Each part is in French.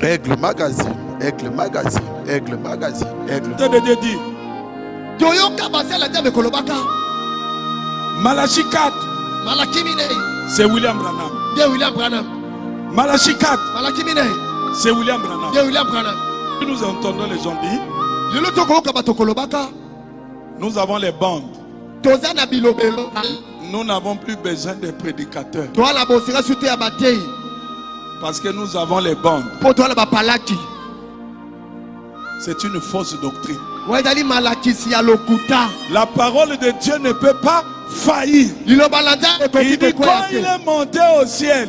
Aigle Magazine, Aigle Magazine, Aigle Magazine, Aigle. De dit. Malachie 4. C'est William Branham. Malachie 4. C'est William Branham. Nous entendons les gens dire. Nous avons les bandes. Nous n'avons plus besoin des prédicateurs. Parce que nous avons les bandes. C'est une fausse doctrine. La parole de Dieu ne peut pas faillir. Il dit quand il est monté au ciel.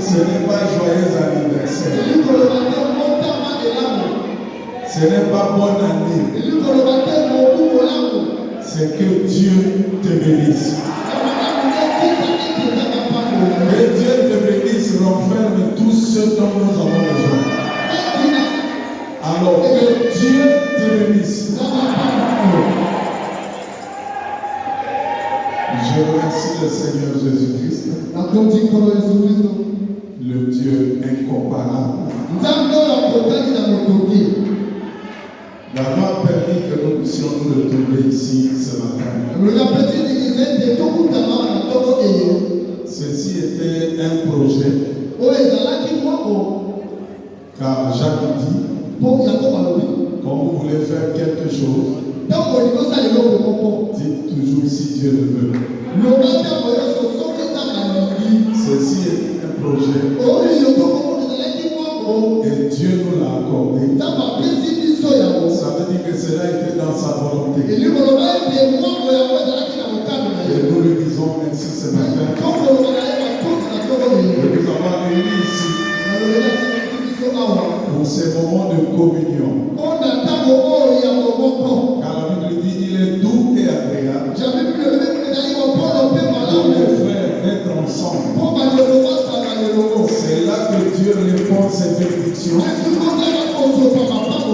Ce n'est pas joyeux anniversaire. Ce n'est pas bonne année. C'est que Dieu te bénisse. Que Dieu te bénisse, renferme tout ce dont nous avons besoin. Alors que Dieu te bénisse. Je remercie le Seigneur Jésus-Christ, le Dieu incomparable, d'avoir permis que nous puissions nous retrouver ici ce matin. Ceci était un projet, car Jacques dit, quand vous voulez faire quelque chose, dites toujours si Dieu le veut. Ceci est un projet et Dieu nous l'a accordé. Ça veut dire que cela était dans sa volonté. Et nous lui disons merci ce matin de nous avoir réunis ici pour ces moments de communion. Car la Bible dit il est doux et agréable pour les frères d'être ensemble. C'est là que Dieu répond ses bénédictions.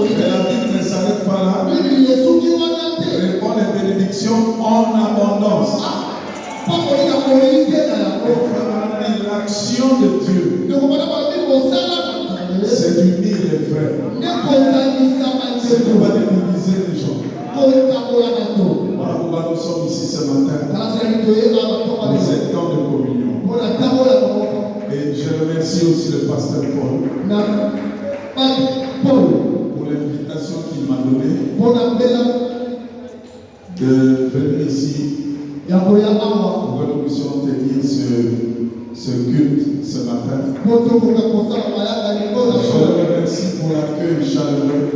Mais la Bible ne s'arrête pas là. Il répond les bénédictions en abondance. L'action de Dieu, c'est d'unir les frères. C'est de ne pas diviser les gens. Voilà pourquoi nous sommes ici ce matin. Pour cette temps de communion. Et je remercie aussi le pasteur Paul pour l'invitation qu'il m'a donnée de venir ici pour que nous puissions tenir ce culte ce matin. Je le remercie pour l'accueil chaleureux.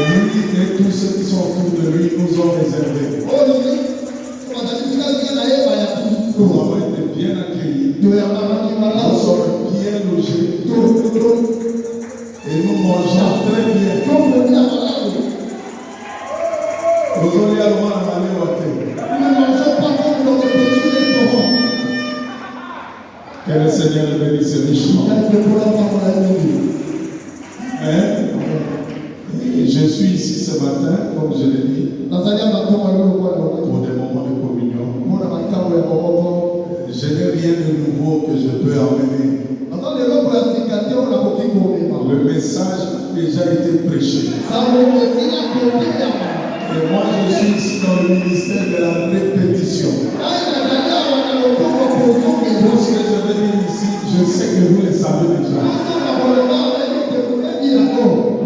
Lui et tous ceux qui sont autour de lui nous ont réservé. Nous avons été bien accueillis. Nous sommes bien logés. Et nous mangeons très bien. Nous allons aller à que le Seigneur le bénisse richement. Je suis ici ce matin, comme je l'ai dit, pour des moments de communion. Je n'ai rien de nouveau que je peux emmener. Le message a déjà été prêché. Et moi, je suis ici dans le ministère de la répétition. Tout ce que je vais dire ici, je sais que vous le savez déjà.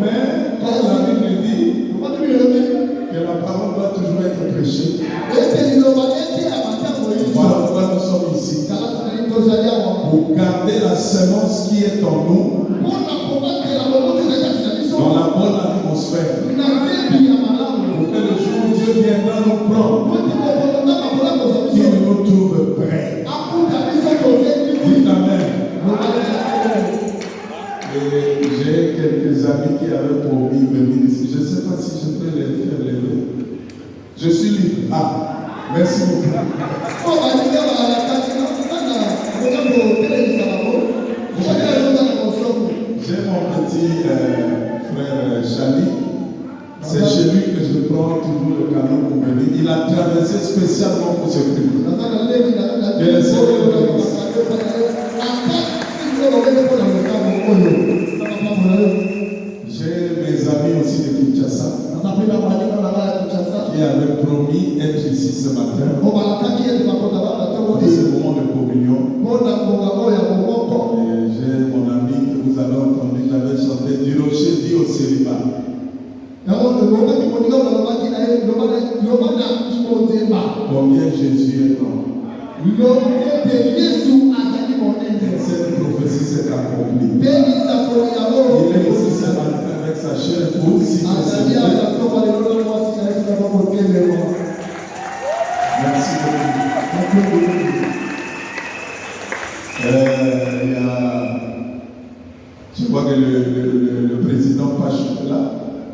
Mais quand la Bible dit que la parole doit toujours être prêchée, voilà pourquoi nous sommes ici. Pour garder la semence qui est en nous dans la bonne atmosphère. Pour que le jour où Dieu viendra nous prendre, qu'il nous trouve prêts. Dites Amen. Et j'ai quelques amis qui avaient promis de venir ici. Je ne sais pas si je peux les faire lever. Je suis libre. Ah, merci beaucoup. J'ai mon petit frère Chali. C'est chez lui que je prends toujours le camion pour venir. Il a traversé spécialement pour ce culte. Et le Seigneur le bénisse. J'ai mes amis aussi de Kinshasa qui avaient promis être ici ce matin pour ce moment de communion. Et j'ai mon ami que vous avez entendu, j'avais chanté du rocher dit au célibat. Combien Jésus est grand. Cette prophétie s'est accomplie. Il est ici ce matin avec sa chair pour si merci beaucoup. Je vois que le président Pachou est là.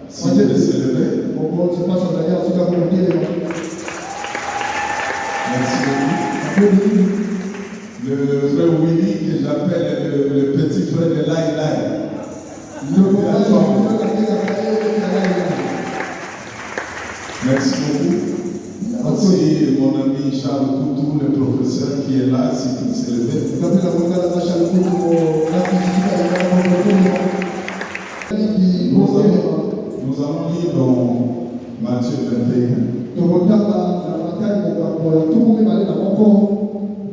Si vous voulez se lever. Merci beaucoup. Le frère Willy, que j'appelle le petit frère de Lai Lai. Merci beaucoup. Merci mon ami Charles Coutou, le professeur qui est là, si tu s'est levé. Nous allons lire dans Matthieu 21.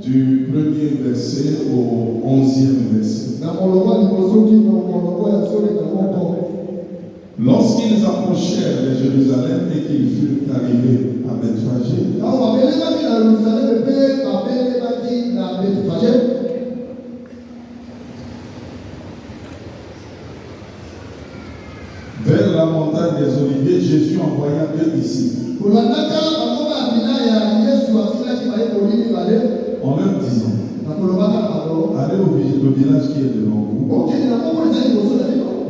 Du premier verset au 11e verset. Lorsqu'ils approchèrent de Jérusalem et qu'ils furent arrivés à Bethphagée, vers la montagne des Oliviers, Jésus envoya 2 disciples en leur disant: allez au village qui est devant vous.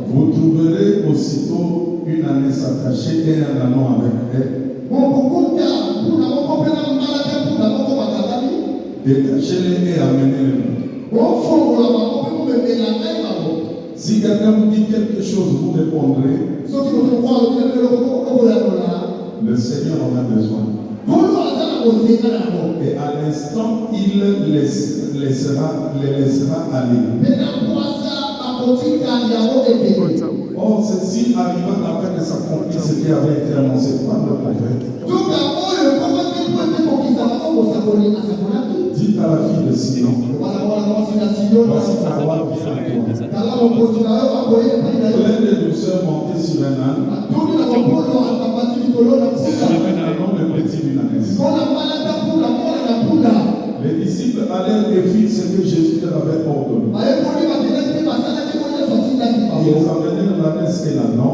Vous trouverez aussitôt une ânesse attachée et un ânon avec elle. Détachez-les et amenez-les. Si quelqu'un vous dit quelque chose, vous répondrez: le Seigneur en a besoin. Et à l'instant, il les laissera aller. Or, ceci arriva afin que s'accomplisse ce qui avait été annoncé par le prophète. Dites à la fille de Sion: voici ta roi vient à toi. Plein de douceur montée sur un âne, le petit d'une ânesse. Les disciples allèrent et firent ce que Jésus leur avait ordonné. Ils emmenèrent l'ânesse et l'ânon,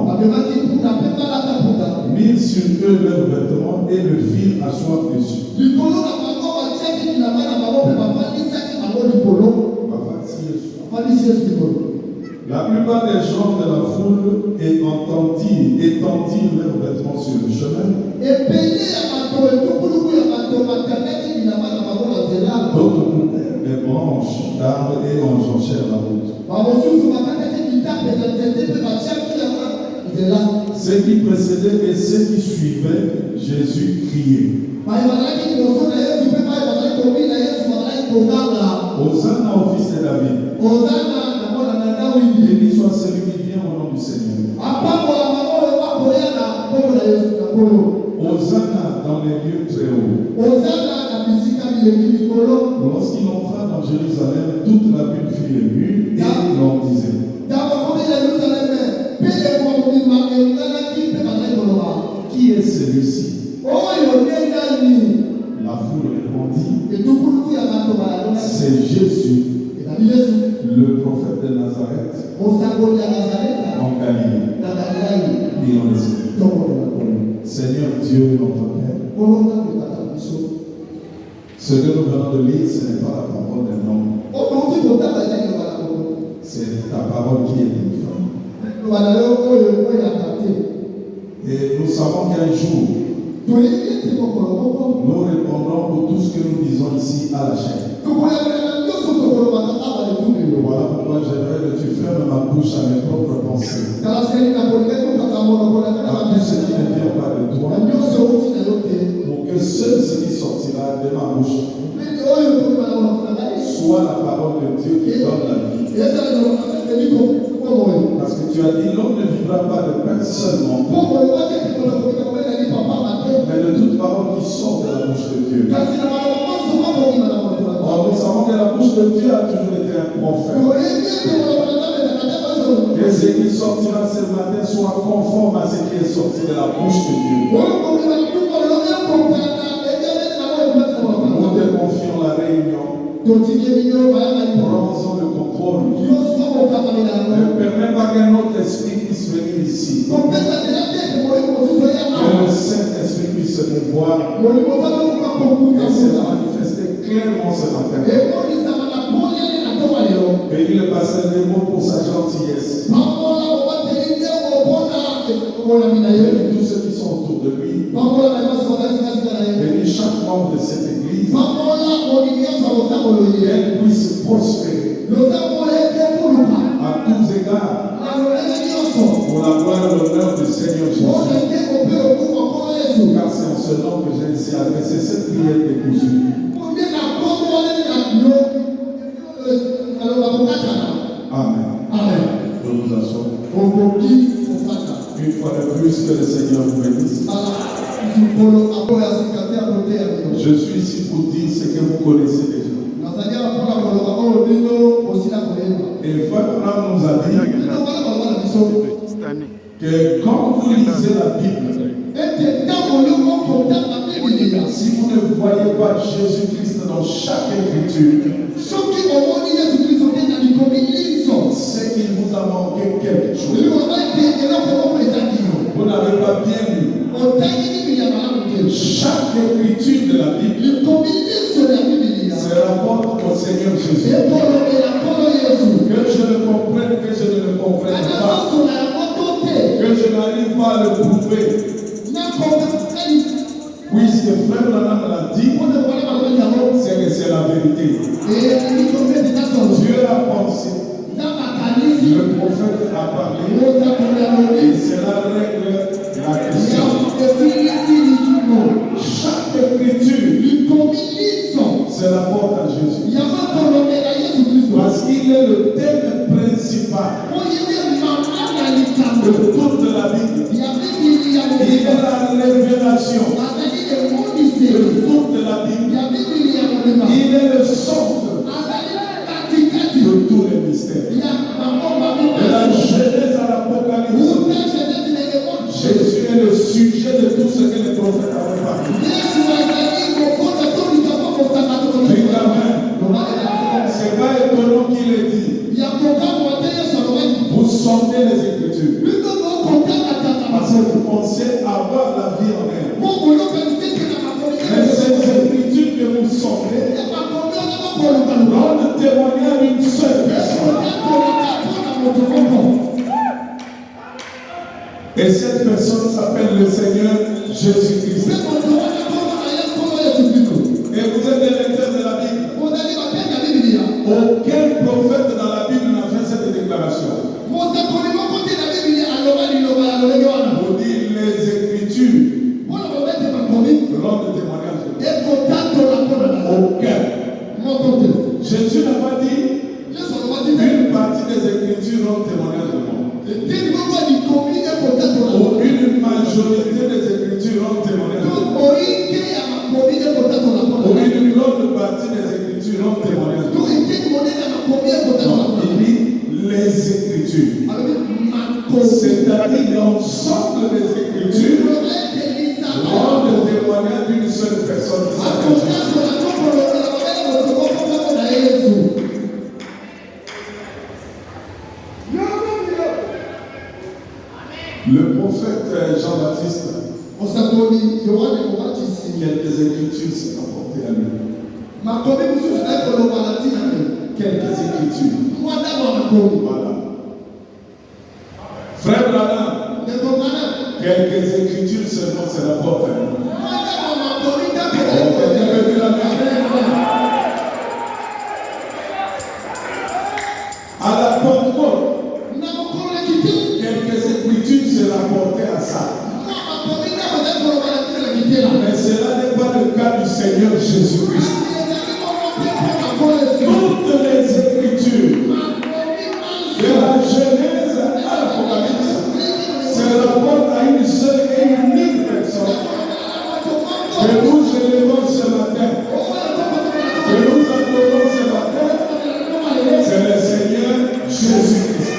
mirent sur eux leurs vêtements et le firent asseoir dessus. La plupart des gens de la foule étendirent leurs vêtements sur le chemin. D'autres coupèrent des branches d'arbres et enjonchèrent la route. Ceux qui précédaient et ceux qui suivaient Jésus criaient: Hosanna au fils de David. Béni soit celui qui vient au nom du Seigneur. Hosanna dans les lieux très hauts. Lorsqu'il entra dans Jérusalem, toute la ville fut émue et l'on disait: qui est celui-ci? La foule répondit: c'est Jésus, le prophète de Nazareth, en Galilée. Et on dit: Seigneur Dieu, notre Père, ce que nous venons de lire, ce n'est pas la parole d'un homme, c'est ta parole qui est une femme. Et nous savons qu'un jour, nous répondrons pour tout ce que nous disons ici à la chaîne. Voilà pourquoi j'aimerais que tu fermes ma bouche à mes propres pensées, à tout ce qui ne vient pas de toi, pour que seul ce qui sortira de ma bouche soit la parole de Dieu qui donne la vie. Parce que tu as dit: l'homme ne vivra pas de pain seulement, mais de toute parole qui sort de la bouche de Dieu. Or, nous savons que la bouche de Dieu a toujours été un prophète. Que ce qui sortira ce matin soit conforme à ce qui est sorti de la bouche de Dieu. Nous te confions la réunion. Prenons le contrôle. Ne permets pas qu'un autre esprit puisse venir ici. Que le Saint-Esprit puisse se mouvoir et se manifester clairement ce matin. Bénis le pasteur des mots pour sa gentillesse. Bénis tous ceux qui sont autour de lui. Bénis chaque membre de cette église. Qu'elle puisse prospérer à tous égards pour la gloire et l'honneur du Seigneur Jésus. Car c'est en ce nom que j'ai ainsi adressé cette prière décousue. Amen. Amen. Nous nous asseyons. Une fois de plus, que le Seigneur vous bénisse. Je suis ici pour dire ce que vous connaissez déjà. Et Frère nous a dit que quand vous lisez la Bible, si vous ne voyez pas Jésus-Christ dans chaque écriture, c'est qu'il vous a manqué quelque chose. Vous n'avez pas bien lu. Chaque écriture de la Bible se rapporte au Seigneur Jésus. Que je le comprenne, que je ne le comprenne pas, que je n'arrive pas à le prouver. Puisque Frère Branham l'a dit, c'est que c'est la vérité. Dieu a pensé, le prophète a parlé, et cela règle la question. Chaque écriture se rapporte à Jésus. Parce qu'il est le thème principal de toute la Bible. Il est la révélation de toute la Bible. Il est le centre de tous les mystères. De la Genèse à l'Apocalypse, Jésus est le sujet de tout ce que les prophètes avaient parlé. C'est pas étonnant qu'il ait dit. Vous sondez les Écritures. Parce que vous pensez avoir la vie en elle. Mais ces Écritures que vous sondez rendent témoignage d'une seule personne. Et cette personne s'appelle le Seigneur Jésus-Christ. Et vous êtes des lecteurs de la Bible. Aucun prophète dans la Bible n'a fait cette déclaration. Vous dites les Écritures rendent témoignage de aucun. Jésus n'a pas dit une partie des Écritures rendent témoignage de moi. Ou une majorité des Écritures rendent témoignage de moi. Ou une grande partie des Écritures rendent témoignage de moi. Il dit les Écritures. C'est-à-dire l'ensemble des Écritures rendent témoignage d'une seule personne qui s'appelle Jésus. Le prophète Jean-Baptiste, quelques écritures s'est apporté à lui. Quelques écritures. Voilà. Frère Branham, quelques écritures seulement se rapportent à lui. À la Pentecôte, quelques écritures se rapportaient à ça. Mais cela n'est pas le cas du Seigneur Jésus-Christ. Toutes les écritures, de la Genèse à l'Apocalypse, se rapportent à une seule et unique personne que nous élevons ce matin, que nous adorons ce matin, c'est le Seigneur Jésus-Christ.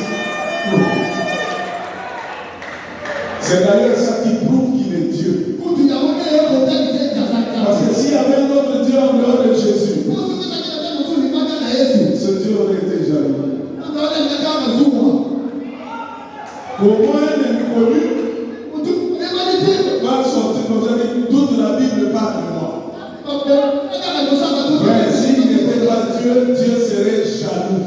C'est d'ailleurs ça qui prouve qu'il est Dieu. Parce que s'il y avait un autre Dieu en dehors de Jésus, ce Dieu aurait été jaloux. Pour moi, un inconnu va sortir comme ça, toute la Bible parle de moi. Mais s'il n'était pas Dieu, Dieu serait jaloux.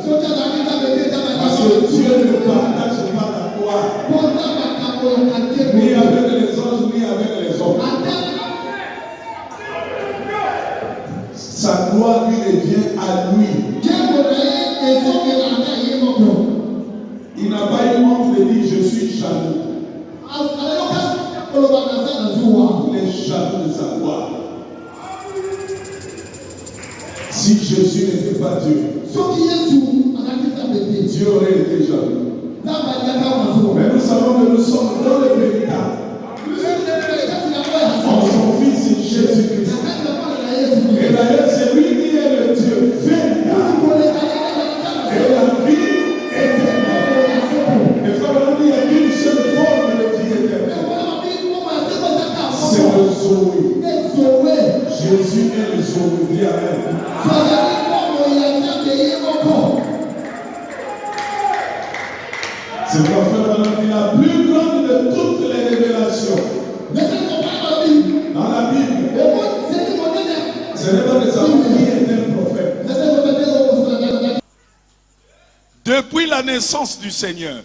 Parce que Dieu ne partage pas la gloire, ni avec les anges, ni avec les hommes. Sa gloire lui revient à lui. Si Jésus n'était pas Dieu, Dieu aurait été jaloux. Mais nous savons que nous sommes dans le véritable. En son Fils Jésus-Christ. Et d'ailleurs, c'est lui qui est le Dieu véritable. Et la vie éternelle. Et comme on dit, il n'y a qu'une seule forme de vie éternelle. C'est le Zoé. Jésus est le Zoé. Dis Amen. C'est pourquoi frère, la plus grande de toutes les révélations dans la Bible, ce n'est pas de savoir qui est un prophète. Depuis la naissance du Seigneur,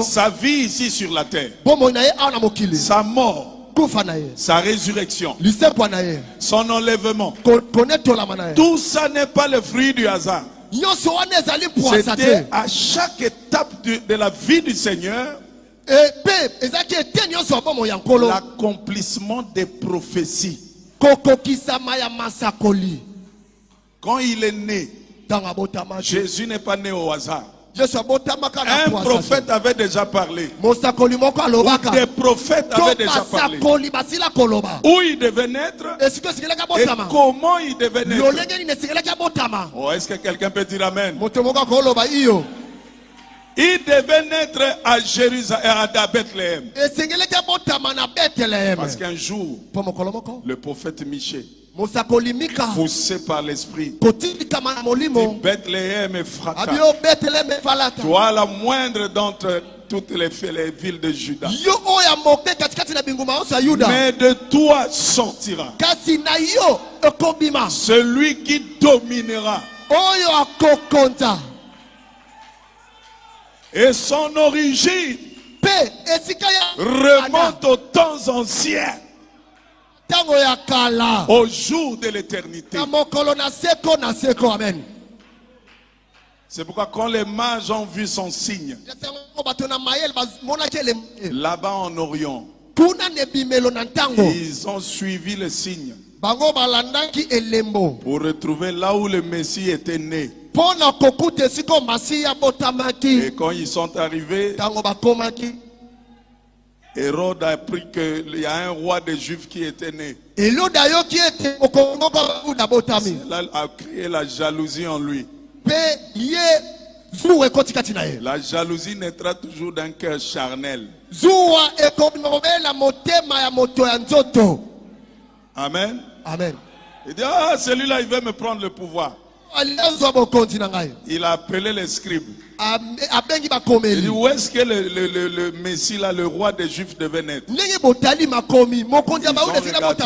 sa vie ici sur la terre, sa mort, sa résurrection, son enlèvement, tout ça n'est pas le fruit du hasard. C'était à chaque étape de la vie du Seigneur l'accomplissement des prophéties. Quand il est né, Jésus n'est pas né au hasard. Un prophète avait déjà parlé. Ou des prophètes avaient déjà parlé. Où il devait naître et comment il devait naître. Oh, est-ce que quelqu'un peut dire Amen? Il devait naître à Jérusalem, à Bethléem. Parce qu'un jour, le prophète Michée, poussé par l'esprit, dit Bethléem Ephrata, toi la moindre d'entre toutes les villes de Juda, mais de toi sortira celui qui dominera. Et son origine remonte aux temps anciens, au jour de l'éternité. C'est pourquoi quand les mages ont vu son signe, là-bas en Orient, ils ont suivi le signe pour retrouver là où le Messie était né. Et quand ils sont arrivés, Hérode a appris qu'il y a un roi des Juifs qui était né. Cela a créé la jalousie en lui. La jalousie naîtra toujours d'un cœur charnel. Amen. Amen. Il dit, ah, celui-là, il veut me prendre le pouvoir. Il a appelé les scribes. Il dit, où est-ce que le Messie, là, le roi des Juifs, devait naître? Ils ont regardé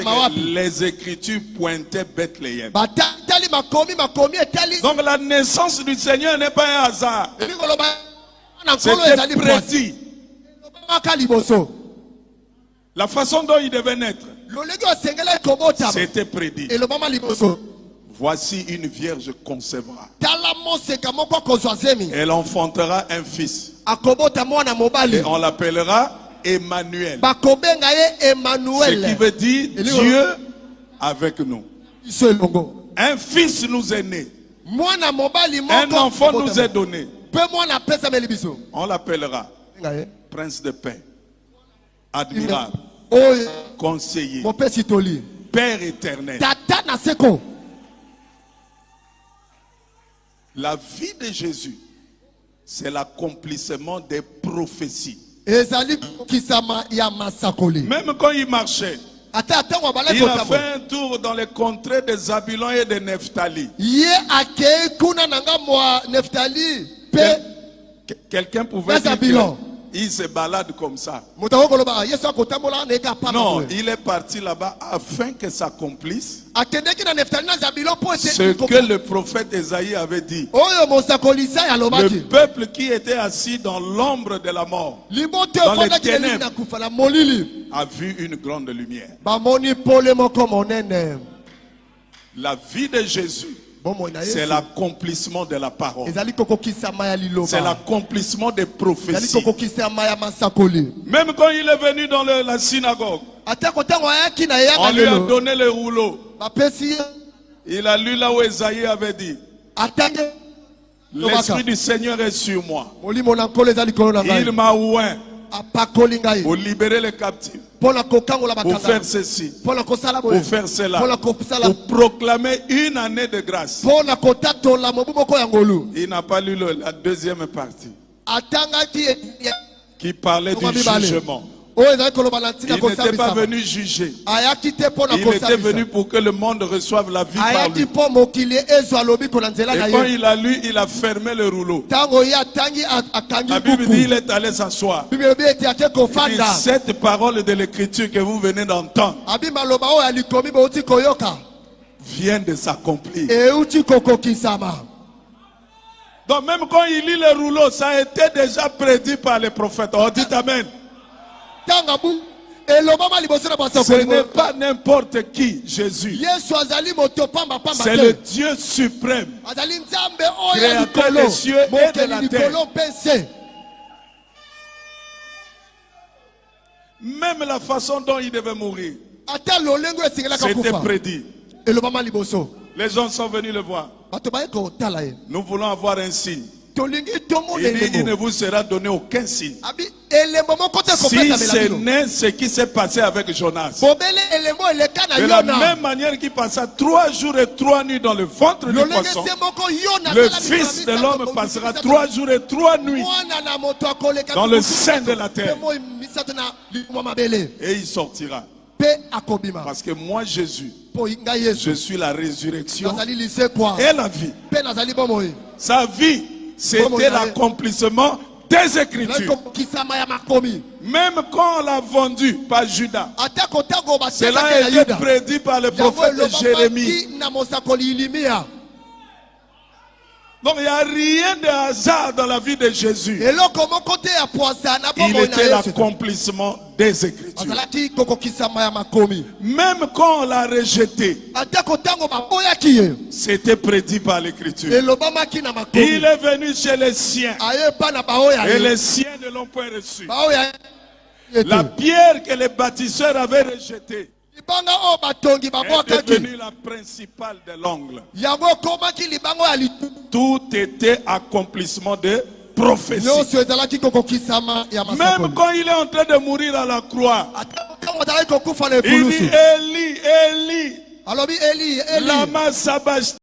que les Écritures pointaient Bethléem. Donc la naissance du Seigneur n'est pas un hasard. C'était prédit. La façon dont il devait naître, c'était prédit. Voici une vierge concevra. Elle enfantera un fils. Et on l'appellera Emmanuel. Ce qui veut dire Dieu avec nous. Un fils nous est né. Un enfant nous est donné. On l'appellera Prince de paix, admirable, conseiller, Père éternel. La vie de Jésus, c'est l'accomplissement des prophéties. Même quand il marchait, il a fait un tour dans les contrées de Zabulon et de Nephtali. Quelqu'un pouvait dire qu'il se balade comme ça. Non, il est parti là-bas afin que s'accomplisse ce que le prophète Esaïe avait dit. Le peuple qui était assis dans l'ombre de la mort, dans les ténèbres, a vu une grande lumière. La vie de Jésus, c'est l'accomplissement de la parole. C'est l'accomplissement des prophéties. Même quand il est venu dans la synagogue, on lui a donné le rouleau. Il a lu là où Esaïe avait dit, l'Esprit du Seigneur est sur moi. Il m'a oint pour libérer les captifs, pour faire ceci, pour faire cela, pour proclamer une année de grâce. Il n'a pas lu la deuxième partie qui parlait du jugement. Il n'était pas venu juger. Il était venu pour que le monde reçoive la vie par lui. Et quand il a lu, il a fermé le rouleau. La Bible dit il est allé s'asseoir. Cette parole de l'écriture que vous venez d'entendre vient de s'accomplir. Donc même quand il lit le rouleau, ça a été déjà prédit par les prophètes. On dit Amen. Ce n'est pas n'importe qui, Jésus. C'est le Dieu suprême, créateur des cieux et de la terre. Même la façon dont il devait mourir, c'était prédit. Les gens sont venus le voir. Nous voulons avoir un signe. Il ne vous sera donné aucun signe. Si ce n'est ce qui s'est passé avec Jonas. De la même manière qu'il passa 3 jours et 3 nuits dans le ventre du poisson, le Fils de l'homme passera 3 jours et 3 nuits dans le sein de la terre. Et il sortira. Parce que moi, Jésus, je suis la résurrection et la vie. Sa vie, c'était l'accomplissement des Écritures. Même quand on l'a vendu par Judas, cela a été prédit par le prophète Jérémie. Donc il n'y a rien de hasard dans la vie de Jésus. Il était l'accomplissement des Écritures. Même quand on l'a rejeté, c'était prédit par l'Écriture. Il est venu chez les siens et les siens ne l'ont pas reçu. La pierre que les bâtisseurs avaient rejetée est devenue la principale de l'angle. Tout était accomplissement de prophétie. Même quand il est en train de mourir à la croix, il dit Élie, Élie, lama sabachthani.